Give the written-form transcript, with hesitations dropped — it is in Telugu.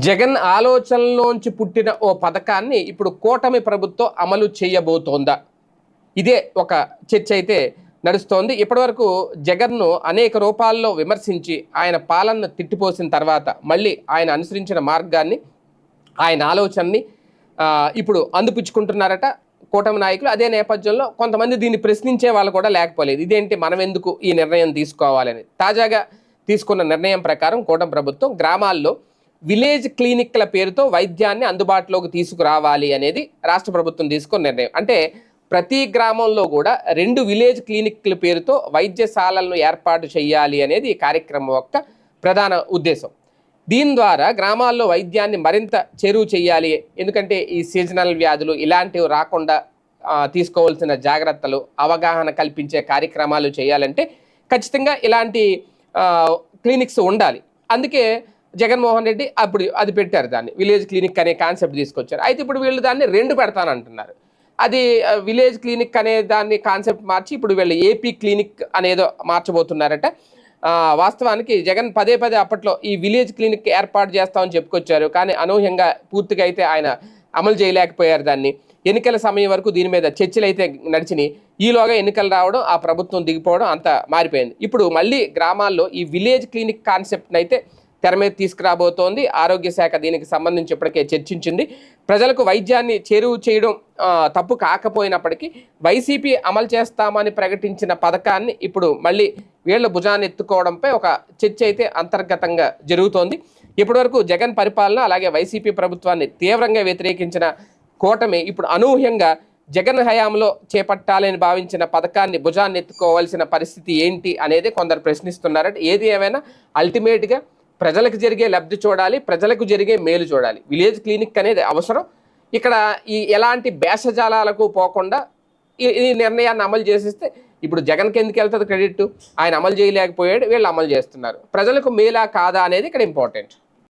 జగన్ ఆలోచనలోంచి పుట్టిన ఓ పథకాన్ని ఇప్పుడు కూటమి ప్రభుత్వం అమలు చేయబోతోందా? ఇదే ఒక చర్చ అయితే నడుస్తోంది. ఇప్పటివరకు జగన్ను అనేక రూపాల్లో విమర్శించి ఆయన పాలనను తిట్టిపోసిన తర్వాత మళ్ళీ ఆయన అనుసరించిన మార్గాన్ని, ఆయన ఆలోచనని ఇప్పుడు అందిపుచ్చుకుంటున్నారట కూటమి నాయకులు. అదే నేపథ్యంలో కొంతమంది దీన్ని ప్రశ్నించే వాళ్ళు కూడా లేకపోలేదు. ఇదేంటి, మనం ఎందుకు ఈ నిర్ణయం తీసుకోవాలని. తాజాగా తీసుకున్న నిర్ణయం ప్రకారం కూటమి ప్రభుత్వం గ్రామాల్లో విలేజ్ క్లినిక్ల పేరుతో వైద్యాన్ని అందుబాటులోకి తీసుకురావాలి అనేది రాష్ట్ర ప్రభుత్వం తీసుకున్న నిర్ణయం. అంటే ప్రతి గ్రామంలో కూడా 2 విలేజ్ క్లినిక్ల పేరుతో వైద్యశాలలను ఏర్పాటు చేయాలి అనేది ఈ కార్యక్రమం యొక్క ప్రధాన ఉద్దేశం. దీని ద్వారా గ్రామాల్లో వైద్యాన్ని మరింత చేరువ చేయాలి. ఎందుకంటే ఈ సీజనల్ వ్యాధులు ఇలాంటివి రాకుండా తీసుకోవాల్సిన జాగ్రత్తలు, అవగాహన కల్పించే కార్యక్రమాలు చేయాలంటే ఖచ్చితంగా ఇలాంటి క్లినిక్స్ ఉండాలి. అందుకే జగన్మోహన్ రెడ్డి అప్పుడు అది పెట్టారు, దాన్ని విలేజ్ క్లినిక్ అనే కాన్సెప్ట్ తీసుకొచ్చారు. అయితే ఇప్పుడు వీళ్ళు దాన్ని 2 పెడతానంటున్నారు. అది విలేజ్ క్లినిక్ అనే దాన్ని కాన్సెప్ట్ మార్చి ఇప్పుడు వీళ్ళు ఏపీ క్లినిక్ అనేదో మార్చబోతున్నారట. వాస్తవానికి జగన్ పదే అప్పట్లో ఈ విలేజ్ క్లినిక్ ఏర్పాటు చేస్తామని చెప్పుకొచ్చారు. కానీ అనూహ్యంగా పూర్తిగా అయితే ఆయన అమలు చేయలేకపోయారు దాన్ని. ఎన్నికల సమయం వరకు దీని మీద చర్చలు అయితే నడిచినాయి. ఈలోగా ఎన్నికలు రావడం, ఆ ప్రభుత్వం దిగిపోవడం అంతా మారిపోయింది. ఇప్పుడు మళ్ళీ గ్రామాల్లో ఈ విలేజ్ క్లినిక్ కాన్సెప్ట్ని అయితే తెర మీద తీసుకురాబోతోంది. ఆరోగ్య శాఖ దీనికి సంబంధించి ఇప్పటికే చర్చించింది. ప్రజలకు వైద్యాన్ని చేరువ చేయడం తప్పు కాకపోయినప్పటికీ వైసీపీ అమలు చేస్తామని ప్రకటించిన పథకాన్ని ఇప్పుడు మళ్ళీ వీళ్ళ భుజాన్ని ఎత్తుకోవడంపై ఒక చర్చ అయితే అంతర్గతంగా జరుగుతోంది. ఇప్పటివరకు జగన్ పరిపాలన అలాగే వైసీపీ ప్రభుత్వాన్ని తీవ్రంగా వ్యతిరేకించిన కూటమి ఇప్పుడు అనూహ్యంగా జగన్ హయాంలో చేపట్టాలని భావించిన పథకాన్ని భుజాన్ని ఎత్తుకోవాల్సిన పరిస్థితి ఏంటి అనేది కొందరు ప్రశ్నిస్తున్నారంటే, ఏది ఏమైనా అల్టిమేట్గా ప్రజలకు జరిగే లబ్ధి చూడాలి, ప్రజలకు జరిగే మేలు చూడాలి. విలేజ్ క్లినిక్ అనేది అవసరం. ఇక్కడ ఈ ఎలాంటి భేషజాలాలకు పోకుండా ఈ నిర్ణయాన్ని అమలు చేసేస్తే ఇప్పుడు జగన్కి ఎందుకు వెళ్తుంది క్రెడిట్? ఆయన అమలు చేయలేకపోయాడు, వీళ్ళు అమలు చేస్తున్నారు. ప్రజలకు మేలా కాదా అనేది ఇక్కడ ఇంపార్టెంట్.